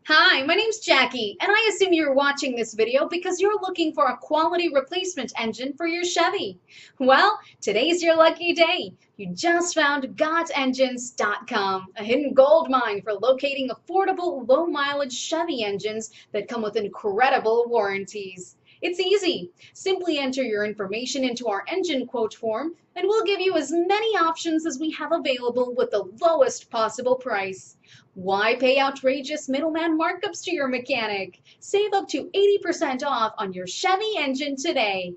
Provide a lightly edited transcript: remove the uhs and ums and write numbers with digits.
Hi, my name's Jackie, and I assume you're watching this video because you're looking for a quality replacement engine for your Chevy. Well, today's your lucky day. You just found gotengines.com, a hidden gold mine for locating affordable, low-mileage Chevy engines that come with incredible warranties. It's easy. Simply enter your information into our engine quote form, and we'll give you as many options as we have available with the lowest possible price. Why pay outrageous middleman markups to your mechanic? Save up to 80% off on your Chevy engine today.